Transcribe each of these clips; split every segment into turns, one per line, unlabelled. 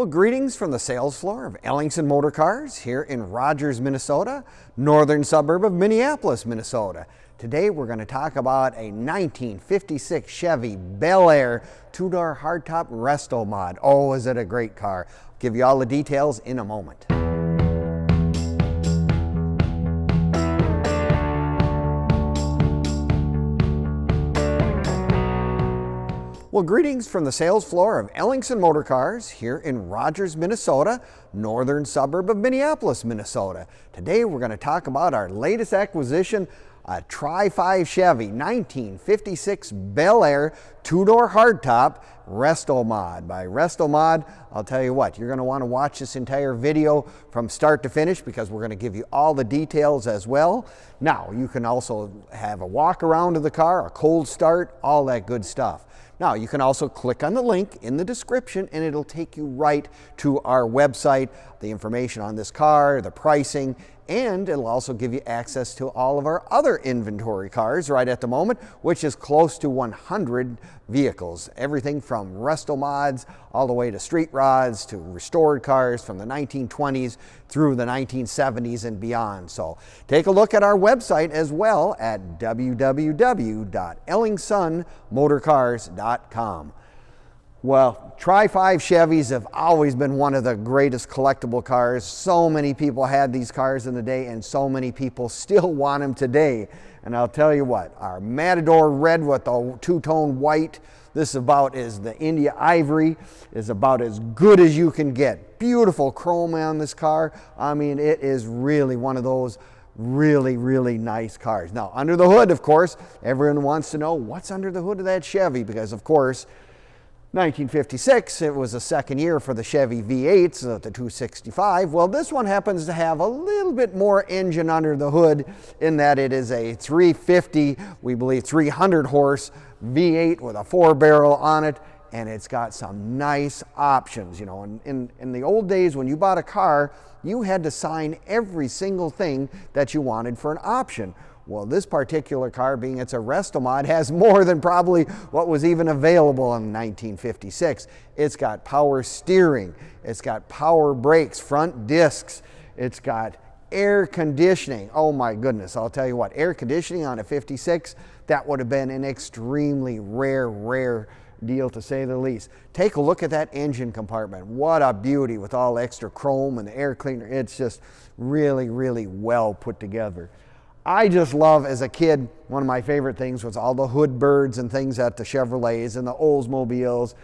Well, greetings from the sales floor of Ellingson Motorcars here in Rogers, Minnesota, northern suburb of Minneapolis, Minnesota. Today we're going to talk about a 1956 Chevy Bel Air two-door hardtop resto mod. Oh, is it a great car? I'll give you all the details in a moment. Well, greetings from the sales floor of Ellingson Motorcars here in Rogers, Minnesota, northern suburb of Minneapolis, Minnesota. Today we're going to talk about our latest acquisition, a Tri-Five Chevy 1956 Bel Air two-door hardtop resto mod. By resto mod, I'll tell you what, you're going to want to watch this entire video from start to finish because we're going to give you all the details as well. Now, you can also have a walk around of the car, a cold start, all that good stuff. Now, you can also click on the link in the description and it'll take you right to our website, the information on this car, the pricing, and it'll also give you access to all of our other inventory cars right at the moment, which is close to 100 vehicles. Everything from resto mods all the way to street rods to restored cars from the 1920s through the 1970s and beyond. So take a look at our website as well at www.ellingsonmotorcars.com. Well, Tri-Five Chevys have always been one of the greatest collectible cars. So many people had these cars in the day and so many people still want them today. And I'll tell you what, our Matador red with the two-tone white, this is the India Ivory, is about as good as you can get. Beautiful chrome on this car. I mean, it is really one of those really nice cars. Now, under the hood, of course, everyone wants to know what's under the hood of that Chevy because, of course, 1956, it was the second year for the Chevy V8s, the 265. Well, this one happens to have a little bit more engine under the hood in that it is a 350, we believe 300 horse V8 with a 4-barrel on it, and it's got some nice options. You know, in the old days when you bought a car, you had to sign every single thing that you wanted for an option. Well, this particular car, being it's a resto mod, has more than probably what was even available in 1956. It's got power steering, it's got power brakes, front discs, it's got air conditioning. Oh my goodness, I'll tell you what, air conditioning on a 56, that would have been an extremely rare deal to say the least. Take a look at that engine compartment. What a beauty with all extra chrome and the air cleaner. It's just really well put together. I just love, as a kid, one of my favorite things was all the hood birds and things at the Chevrolets and the Oldsmobiles,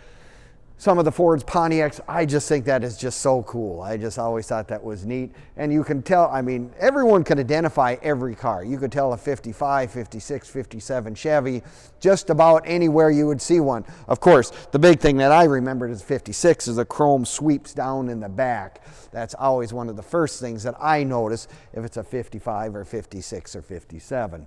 some of the Fords, Pontiacs. I just think that is just so cool. I just always thought that was neat. And you can tell, I mean, everyone can identify every car. You could tell a 55, 56, 57 Chevy just about anywhere you would see one. Of course, the big thing that I remembered as 56 is the chrome sweeps down in the back. That's always one of the first things that I notice if it's a 55 or 56 or 57.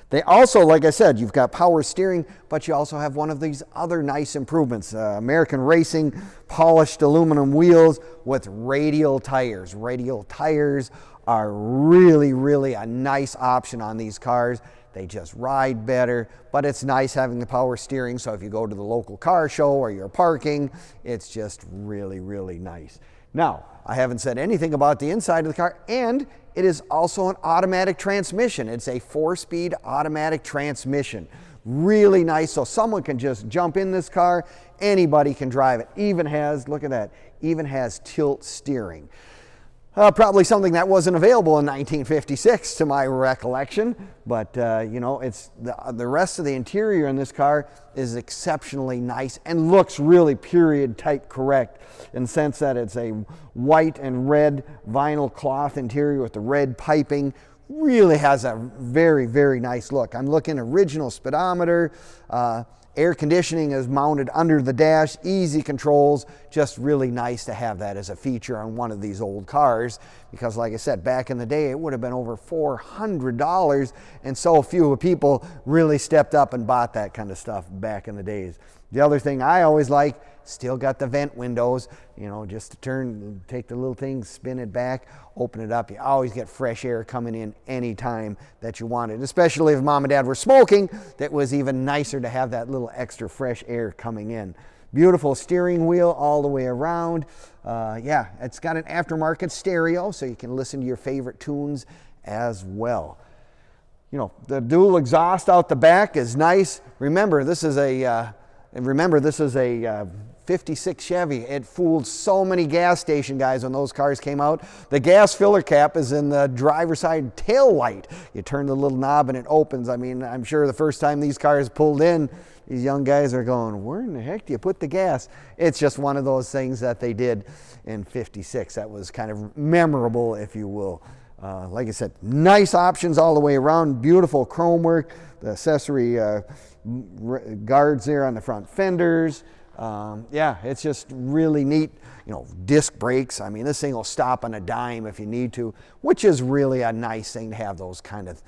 They also, like I said, you've got power steering, but you also have one of these other nice improvements. American Racing polished aluminum wheels with radial tires. Radial tires are really a nice option on these cars. They just ride better, but it's nice having the power steering, so if you go to the local car show or you're parking, it's just really nice. Now, I haven't said anything about the inside of the car, and it is also an automatic transmission. It's a 4-speed automatic transmission. Really nice, so someone can just jump in this car, anybody can drive it. Even has, look at that, even has tilt steering. Probably something that wasn't available in 1956 to my recollection, but you know, it's the rest of the interior in this car is exceptionally nice and looks really period type correct in the sense that it's a white and red vinyl cloth interior with the red piping. Really has a very nice look. I'm looking original speedometer. Air conditioning is mounted under the dash, easy controls, just really nice to have that as a feature on one of these old cars because like I said, back in the day it would have been over $400 and so few people really stepped up and bought that kind of stuff back in the days. The other thing I always like, still got the vent windows, you know, just to turn, take the little thing, spin it back, open it up. You always get fresh air coming in anytime that you want it, especially if mom and dad were smoking. That was even nicer to have that little extra fresh air coming in. Beautiful steering wheel all the way around. Yeah, it's got an aftermarket stereo, so you can listen to your favorite tunes as well. You know, the dual exhaust out the back is nice. Remember, this is a 56 Chevy. It fooled so many gas station guys when those cars came out. The gas filler cap is in the driver's side tail light. You turn the little knob and it opens. I mean, I'm sure the first time these cars pulled in, these young guys are going, where in the heck do you put the gas? It's just one of those things that they did in 56. That was kind of memorable, if you will. Like I said, nice options all the way around. Beautiful chrome work. The accessory guards there on the front fenders. Yeah, it's just really neat. You know, disc brakes. I mean, this thing will stop on a dime if you need to, which is really a nice thing to have those kind of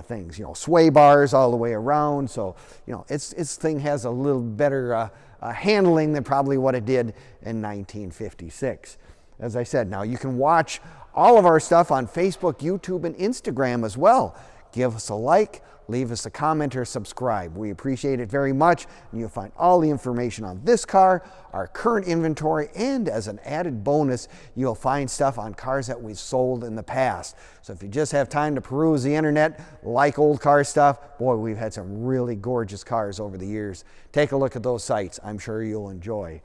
things. You know, sway bars all the way around. So, you know, its thing has a little better handling than probably what it did in 1956. As I said, now you can watch all of our stuff on Facebook, YouTube, and Instagram as well. Give us a like, leave us a comment, or subscribe. We appreciate it very much. And you'll find all the information on this car, our current inventory, and as an added bonus, you'll find stuff on cars that we've sold in the past. So if you just have time to peruse the internet, like old car stuff, boy, we've had some really gorgeous cars over the years. Take a look at those sites. I'm sure you'll enjoy.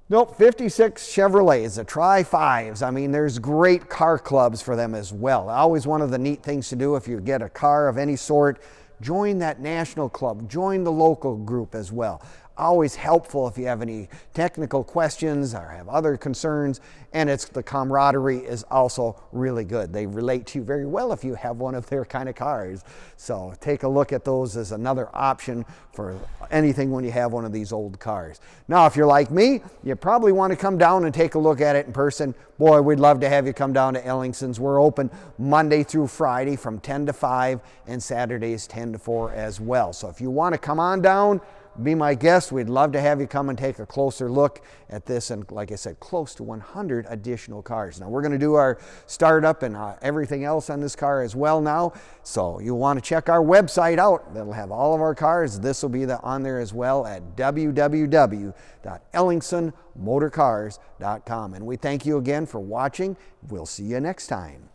Nope, 56 Chevrolets, the Tri-Fives. I mean, there's great car clubs for them as well. Always one of the neat things to do if you get a car of any sort, join that national club, join the local group as well. Always helpful if you have any technical questions or have other concerns, and the camaraderie is also really good. They relate to you very well if you have one of their kind of cars. So take a look at those as another option for anything when you have one of these old cars. Now, if you're like me, you probably want to come down and take a look at it in person. Boy, we'd love to have you come down to Ellingson's. We're open Monday through Friday from 10 to 5 and Saturdays 10 to 4 as well. So if you want to come on down, be my guest. We'd love to have you come and take a closer look at this, and like I said, close to 100 additional cars. Now we're going to do our startup and everything else on this car as well now, so you'll want to check our website out. That'll have all of our cars. This will be on there as well at www.ellingsonmotorcars.com. And we thank you again for watching. We'll see you next time.